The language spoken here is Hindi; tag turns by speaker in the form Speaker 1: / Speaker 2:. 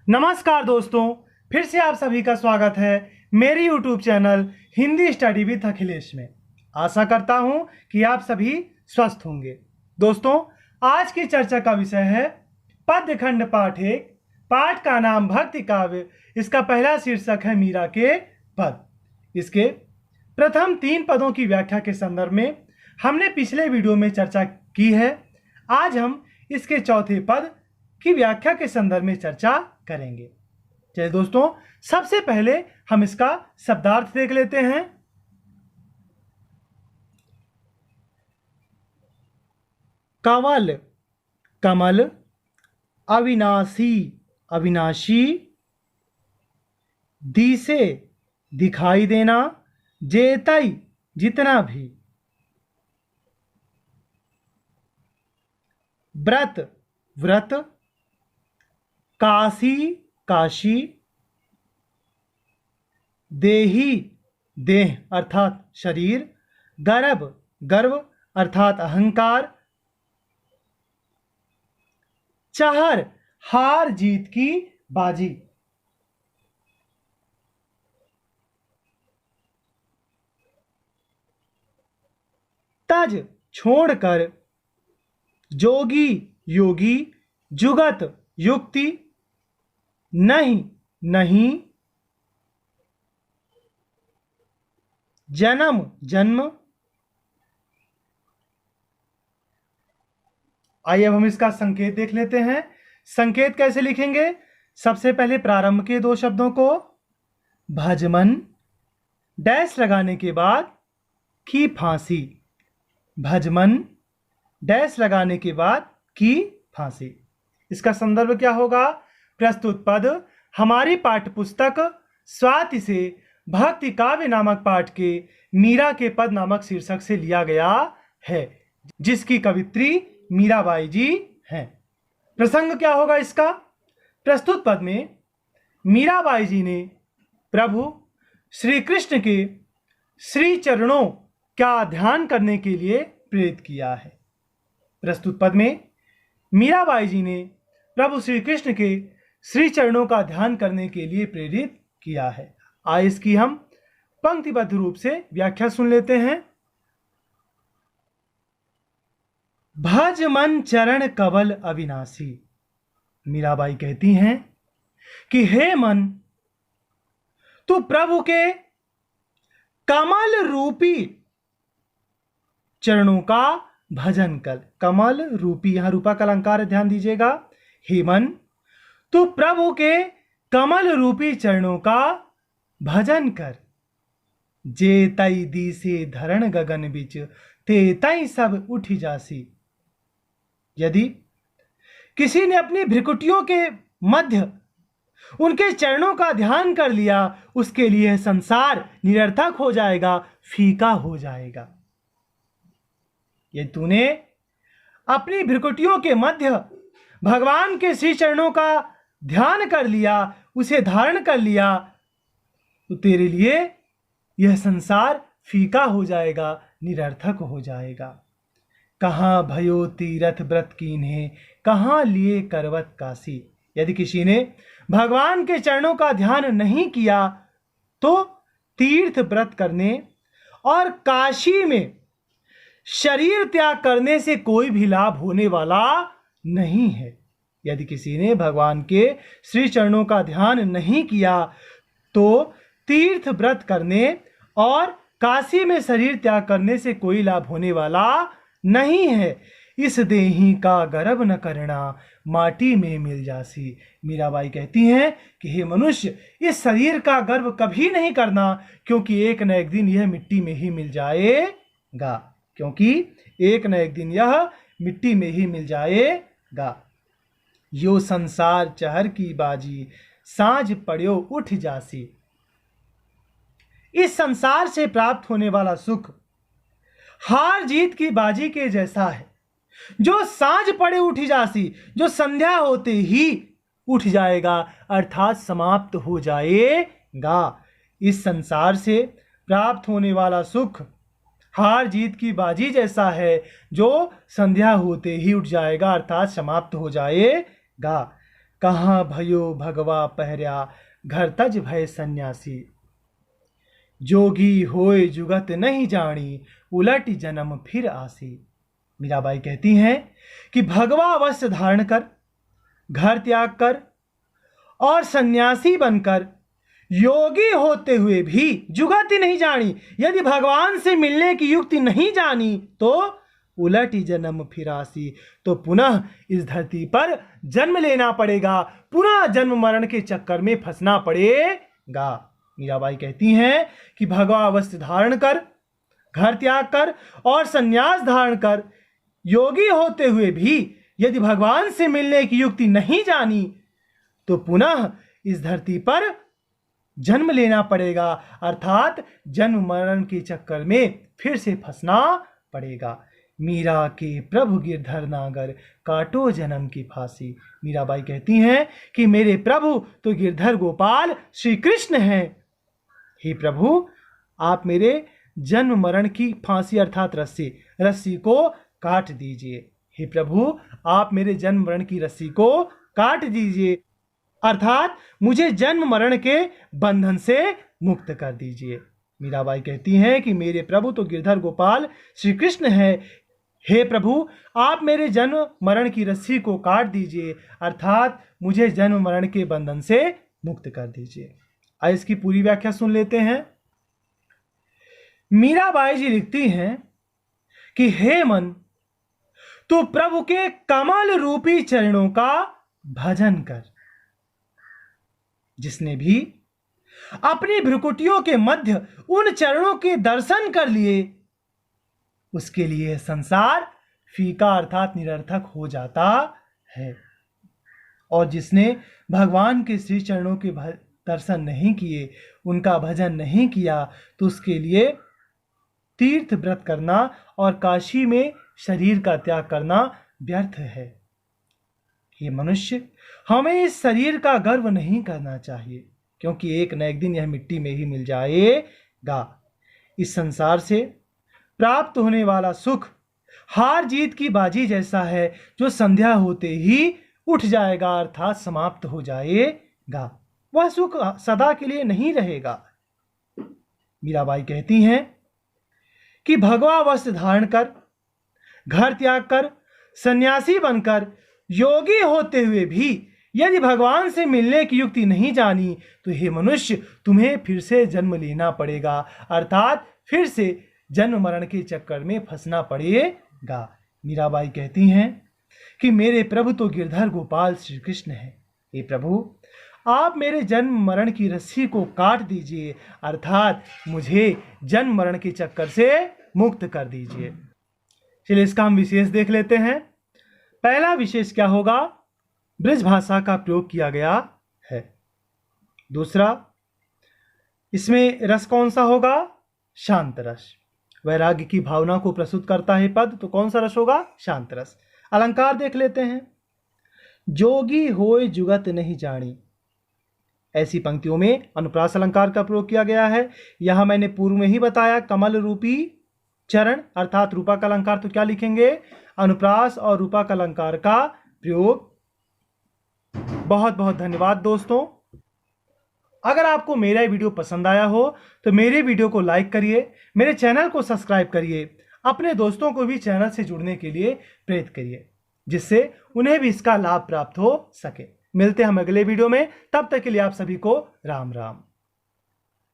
Speaker 1: नमस्कार दोस्तों, फिर से आप सभी का स्वागत है मेरी YouTube channel Hindi study with Akhilesh में। आशा करता हूं कि आप सभी स्वस्थ होंगे। दोस्तों, आज की चर्चा का विषय है पद्यखंड पाठ 1। पाठ का नाम भक्ति काव्य। इसका पहला शीर्षक है मीरा के पद। इसके प्रथम 3 पदों की व्याख्या के संदर्भ में हमने पिछले वीडियो में चर्चा की है। आज हम इसके चौथे पद की व्याख्या के संदर्भ में चर्चा करेंगे। चलिए दोस्तों, सबसे पहले हम इसका शब्दार्थ देख लेते हैं। कंवल, कमल, अविनाशी, अविनाशी, दिसे, दिखाई देना, जेतई, जितना भी, व्रत, व्रत, काशी, काशी, देही, देह अर्थात शरीर, गर्भ, गर्व अर्थात अहंकार, चहर, हार जीत की बाजी, तज, छोड़कर, जोगी, योगी, जुगत, युक्ति, नहीं, नहीं, जन्म, जन्म। आइए अब हम इसका संकेत देख लेते हैं। संकेत कैसे लिखेंगे? सबसे पहले प्रारंभ के 2 शब्दों को भजमन डैश लगाने के बाद की फांसी, भजमन डैश लगाने के बाद की फांसी। इसका संदर्भ क्या होगा? प्रस्तुत पद हमारी पाठ्यपुस्तक स्वाति से भक्ति काव्य नामक पाठ के मीरा के पद नामक शीर्षक से लिया गया है, जिसकी कवित्री मीराबाई जी हैं। प्रसंग क्या होगा इसका? प्रस्तुत पद में मीराबाई जी ने प्रभु श्री कृष्ण के श्री चरणों का ध्यान करने के लिए प्रेरित किया है। प्रस्तुत पद में मीराबाई जी ने प्रभु श्री कृष्ण के श्री चरणों का ध्यान करने के लिए प्रेरित किया है। आइए इसकी हम पंक्तिबद्ध रूप से व्याख्या सुन लेते हैं। भज मन चरण कवल अविनाशी। मीराबाई कहती हैं कि हे मन, तू प्रभु के कमल रूपी चरणों का भजन कर। कमल रूपी, यहां रूपा का अलंकार है, ध्यान दीजिएगा। हे मन, तू प्रभु के कमल रूपी चरणों का भजन कर। जे तई दी से धरण गगन बिच, ते तई सब उठ जासी। यदि किसी ने अपनी भ्रिकुटियों के मध्य उनके चरणों का ध्यान कर लिया, उसके लिए संसार निरर्थक हो जाएगा, फीका हो जाएगा। ये तूने अपनी भ्रिकुटियों के मध्य भगवान के श्री चरणों का ध्यान कर लिया, उसे धारण कर लिया, तो तेरे लिए यह संसार फीका हो जाएगा, निरर्थक हो जाएगा। कहाँ भयो तीरथ व्रत कीन्हे, कहाँ लिए करवत काशी। यदि किसी ने भगवान के चरणों का ध्यान नहीं किया तो तीर्थ व्रत करने और काशी में शरीर त्याग करने से कोई भी लाभ होने वाला नहीं है। यदि किसी ने भगवान के श्री चरणों का ध्यान नहीं किया तो तीर्थ व्रत करने और काशी में शरीर त्याग करने से कोई लाभ होने वाला नहीं है। इस देही का गर्भ न करना, माटी में मिल जासी। मीराबाई कहती हैं कि हे मनुष्य, इस शरीर का गर्भ कभी नहीं करना, क्योंकि एक न एक दिन यह मिट्टी में ही मिल जाएगा। क्योंकि एक न एक दिन यह मिट्टी में ही मिल जाएगा। यो संसार चहर की बाजी, सांझ पड़ियो उठ जासी। इस संसार से प्राप्त होने वाला सुख हार जीत की बाजी के जैसा है, जो सांझ पड़े उठ जासी, जो संध्या होते ही उठ जाएगा, अर्थात समाप्त हो जाएगा। इस संसार से प्राप्त होने वाला सुख हार जीत की बाजी जैसा है, जो संध्या होते ही उठ जाएगा, अर्थात समाप्त हो जाएगा। कहाँ भयो भगवा पहर्या, घर तज भय सन्यासी। जोगी होए जुगत नहीं जानी, उलट जन्म फिर आसी। मीराबाई कहती हैं कि भगवा वस्त्र धारण कर, घर त्याग कर और सन्यासी बनकर योगी होते हुए भी जुगत ही नहीं जानी, यदि भगवान से मिलने की युक्ति नहीं जानी तो उलट जन्म फिरासी, तो पुनः इस धरती पर जन्म लेना पड़ेगा, पुनः जन्म मरण के चक्कर में फंसना पड़ेगा। मीराबाई कहती हैं कि भगवा वस्त्र धारण कर, घर त्याग कर और संन्यास धारण कर योगी होते हुए भी यदि भगवान से मिलने की युक्ति नहीं जानी तो पुनः इस धरती पर जन्म लेना पड़ेगा, अर्थात जन्म मरण के चक्कर में फिर से फंसना पड़ेगा। मीरा के प्रभु गिरधर नागर, काटो जन्म की फांसी। मीराबाई कहती हैं कि मेरे प्रभु तो गिरधर गोपाल श्री कृष्ण हैं। हे प्रभु, आप मेरे जन्म मरण की फांसी अर्थात रस्सी को काट दीजिए। हे प्रभु, आप मेरे जन्म मरण की रस्सी को काट दीजिए, अर्थात मुझे जन्म मरण के बंधन से मुक्त कर दीजिए। मीराबाई कहती हैं कि मेरे प्रभु तो गिरधर गोपाल श्री कृष्ण है। हे प्रभु, आप मेरे जन्म मरण की रस्सी को काट दीजिए, अर्थात मुझे जन्म मरण के बंधन से मुक्त कर दीजिए। आइए इसकी पूरी व्याख्या सुन लेते हैं। मीराबाई जी लिखती हैं कि हे मन, तू प्रभु के कमल रूपी चरणों का भजन कर। जिसने भी अपनी भ्रुकुटियों के मध्य उन चरणों के दर्शन कर लिए, उसके लिए संसार फीका अर्थात निरर्थक हो जाता है। और जिसने भगवान के श्री चरणों के दर्शन नहीं किए, उनका भजन नहीं किया, तो उसके लिए तीर्थ व्रत करना और काशी में शरीर का त्याग करना व्यर्थ है। ये मनुष्य, हमें इस शरीर का गर्व नहीं करना चाहिए, क्योंकि एक न एक दिन यह मिट्टी में ही मिल जाएगा। इस संसार से प्राप्त होने वाला सुख हार जीत की बाजी जैसा है, जो संध्या होते ही उठ जाएगा अर्थात समाप्त हो जाएगा। वह सुख सदा के लिए नहीं रहेगा। मीराबाई कहती हैं कि भगवा वस्त्र धारण कर, घर त्याग कर, सन्यासी बनकर योगी होते हुए भी यदि भगवान से मिलने की युक्ति नहीं जानी तो हे मनुष्य, तुम्हें फिर से जन्म लेना पड़ेगा, अर्थात फिर से जन्म मरण के चक्कर में फंसना पड़ेगा। मीराबाई कहती हैं कि मेरे प्रभु तो गिरधर गोपाल श्री कृष्ण है। हे प्रभु, आप मेरे जन्म मरण की रस्सी को काट दीजिए, अर्थात मुझे जन्म मरण के चक्कर से मुक्त कर दीजिए। चलिए इसका हम विशेष देख लेते हैं। पहला विशेष क्या होगा? ब्रज भाषा का प्रयोग किया गया है। दूसरा, इसमें रस कौन सा होगा? शांत रस। वैराग्य की भावना को प्रस्तुत करता है पद, तो कौन सा रस होगा? शांत रस। अलंकार देख लेते हैं। जोगी होए जुगत नहीं जानी, ऐसी पंक्तियों में अनुप्रास अलंकार का प्रयोग किया गया है। यह मैंने पूर्व में ही बताया, कमल रूपी चरण अर्थात रूपक अलंकार, तो क्या लिखेंगे? अनुप्रास और रूपक अलंकार का प्रयोग। बहुत बहुत धन्यवाद दोस्तों। अगर आपको मेरा वीडियो पसंद आया हो तो मेरे वीडियो को लाइक करिए, मेरे चैनल को सब्सक्राइब करिए, अपने दोस्तों को भी चैनल से जुड़ने के लिए प्रेरित करिए, जिससे उन्हें भी इसका लाभ प्राप्त हो सके। मिलते हैं हम अगले वीडियो में, तब तक के लिए आप सभी को राम राम।